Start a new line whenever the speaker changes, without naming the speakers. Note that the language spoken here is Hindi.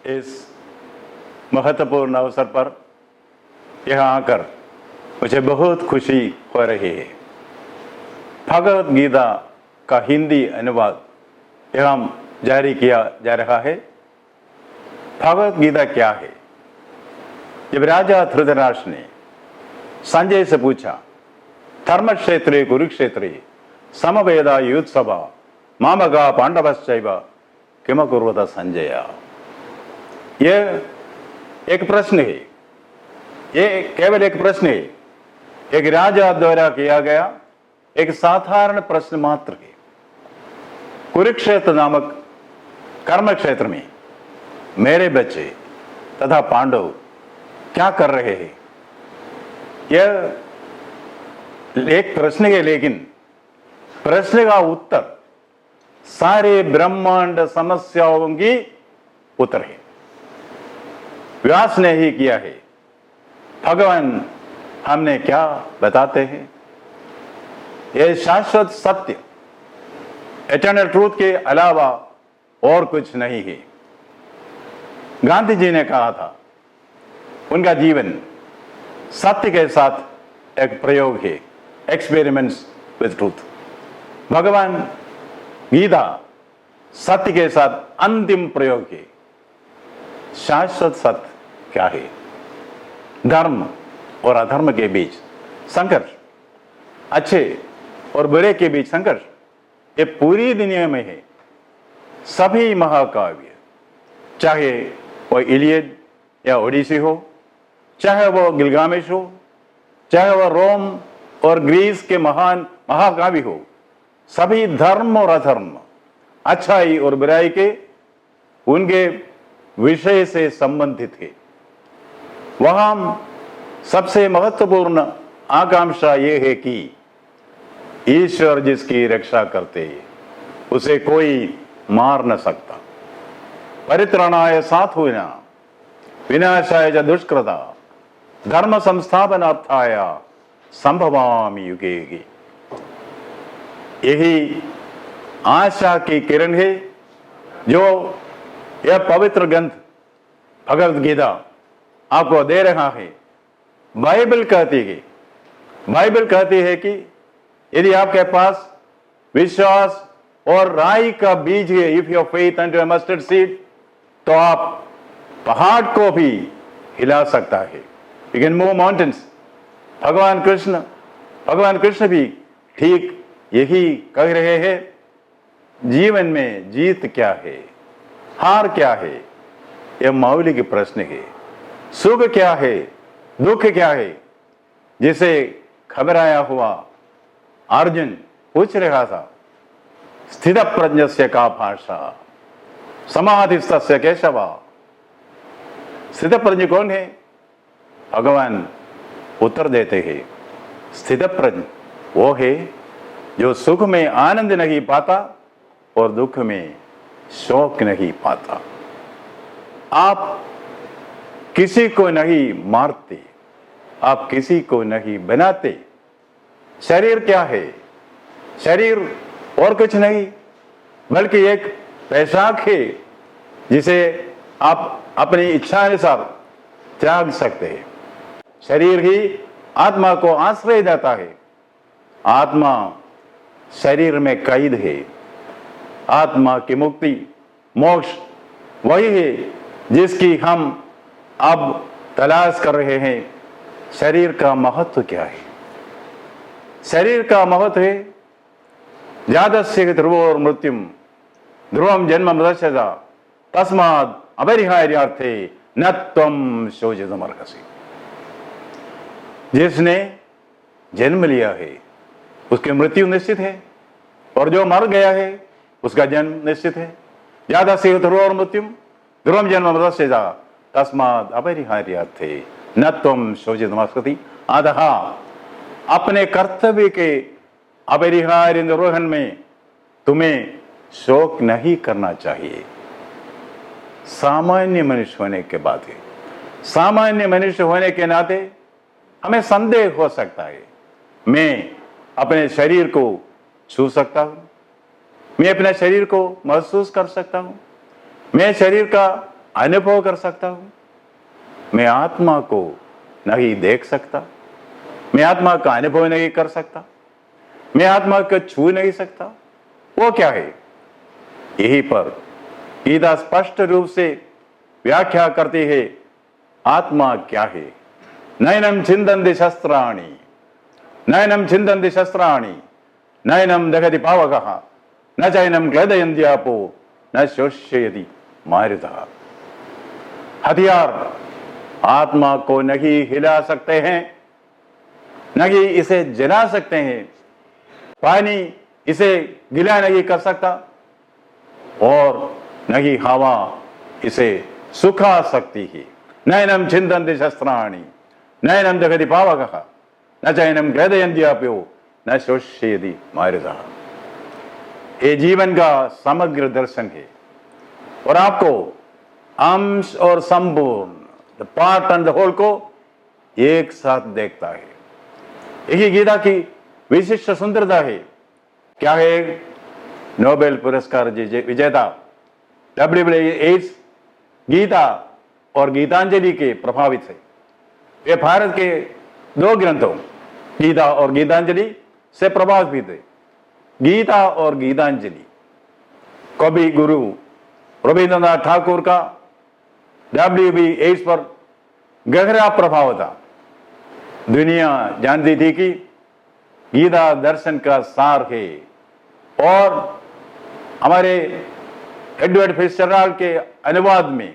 इस महत्वपूर्ण अवसर पर यहाँ आकर मुझे बहुत खुशी हो रही है। भगवद गीता का हिंदी अनुवाद यहाँ जारी किया जा रहा है। भगवद गीता क्या है? जब राजा धृतराष्ट्र ने संजय से पूछा, धर्म क्षेत्रे कुरुक्षेत्रे समवेदा युत्सभा मामगा पांडवश्चैव किम कुर्वत संजय, यह एक प्रश्न है। ये केवल एक प्रश्न है, एक राजा द्वारा किया गया एक साधारण प्रश्न मात्र है। कुरुक्षेत्र नामक कर्म क्षेत्र में मेरे बच्चे तथा पांडव क्या कर रहे हैं? यह एक प्रश्न है, लेकिन प्रश्न का उत्तर सारे ब्रह्मांड समस्याओं की उत्तर है। व्यास ने ही किया है। भगवान हमने क्या बताते हैं? यह शाश्वत सत्य, एटर्नल ट्रूथ के अलावा और कुछ नहीं है। गांधी जी ने कहा था, उनका जीवन सत्य के साथ एक प्रयोग है, एक्सपेरिमेंट्स विद ट्रूथ। भगवान गीता सत्य के साथ अंतिम प्रयोग है। शाश्वत सत्य क्या है? धर्म और अधर्म के बीच संघर्ष, अच्छे और बुरे के बीच संघर्ष, ये पूरी दुनिया में है। सभी महाकाव्य, चाहे वो इलियड या ओडिसी हो, चाहे वो गिलगामेश हो, चाहे वो रोम और ग्रीस के महान महाकाव्य हो, सभी धर्म और अधर्म, अच्छाई और बुराई के उनके विषय से संबंधित है। वहां सबसे महत्वपूर्ण आकांक्षा यह है कि ईश्वर जिसकी रक्षा करते उसे कोई मार न सकता। परित्राणाय साधूना विनाशाय च दुष्कृता धर्म संस्थापनार्थाय संभवामि युगे युगे। यही आशा की किरण है जो यह पवित्र ग्रंथ भगवद गीता आपको दे रहा है। बाइबल कहती है कि यदि आपके पास विश्वास और राई का बीज है, if your faith and your mustard seed, तो आप पहाड़ को भी हिला सकता है। You can move mountains. भगवान कृष्ण भी ठीक यही कह रहे हैं। जीवन में जीत क्या है, हार क्या है, यह मौलिक प्रश्न है। सुख क्या है, दुख क्या है, जिसे घबराया हुआ अर्जुन पूछ रहा था। स्थित प्रज्ञस्य का भाषा समाधिस्थस्य केशव। स्थित प्रज्ञ कौन है? भगवान उत्तर देते हैं, स्थित प्रज्ञ वो है जो सुख में आनंद नहीं पाता और दुख में शोक नहीं पाता। आप किसी को नहीं मारते, आप किसी को नहीं बनाते। शरीर क्या है? शरीर और कुछ नहीं बल्कि एक पोशाक है जिसे आप अपनी इच्छानुसार त्याग सकते हैं। शरीर ही आत्मा को आश्रय देता है। आत्मा शरीर में कैद है। आत्मा की मुक्ति, मोक्ष वही है जिसकी हम अब तलाश कर रहे हैं। शरीर का महत्व क्या है? शरीर का महत्व है जातस्य ध्रुवोर मृत्युम ध्रुवम जन्म मृतस्य तस्मात् अपरिहार्यार्थे न त्वं शोचितुमर्हसि। जिसने जन्म लिया है उसकी मृत्यु निश्चित है, और जो मर गया है उसका जन्म निश्चित है। जातस्य ध्रुवोर मृत्युम ध्रुवम जन्म मृतस्य तस्मात् अपरिहार्यार्थे न त्वं शोचितुमर्हसि। अतः अपने कर्तव्य के अपरिहार्य निर्वहन में तुम्हें शोक नहीं करना चाहिए। सामान्य मनुष्य होने के बाद है, सामान्य मनुष्य होने के नाते हमें संदेह हो सकता है। मैं अपने शरीर को छू सकता हूं, मैं अपने शरीर को महसूस कर सकता हूं, मैं शरीर का अनुभव कर सकता हूं, मैं आत्मा को नहीं देख सकता, मैं आत्मा का अनुभव नहीं कर सकता, मैं आत्मा को छू नहीं सकता, वो क्या है? यही पर गीता स्पष्ट रूप से व्याख्या करती है आत्मा क्या है। नयनम छिंदन्ति शस्त्राणि, नयनम छिंदन्ति शस्त्राणि, नयनम दहति पावकः, न चैनम क्लेदयन्ति आपो, न शोष्यति मारुतः। हथियार आत्मा को नहीं हिला सकते हैं, नहीं इसे जला सकते हैं, पानी इसे गीला नहीं कर सकता और नहीं हवा इसे सुखा सकती है। नयनम छिंदन्ति शस्त्राणि, नयनम दहति पावकः, न चैनम क्लेदयन्ति आपो, न शोष्यति मारुतः। ये जीवन का समग्र दर्शन है और आपको अंश और संपूर्ण, the part and the whole को एक साथ देखता है। यही गीता की विशिष्ट सुंदरता है। क्या है? नोबेल पुरस्कार विजेता W.H. गीता और गीतांजलि के प्रभावित है। वे भारत के 2 ग्रंथों गीता और गीतांजलि से प्रभावित है। गीता और गीतांजलि कवि गुरु रविंद्रनाथ ठाकुर का W.B.H. पर गहरा प्रभाव था। दुनिया जानती थी कि गीता दर्शन का सार है और हमारे एडवर्ड फिट्जजेराल्ड के अनुवाद में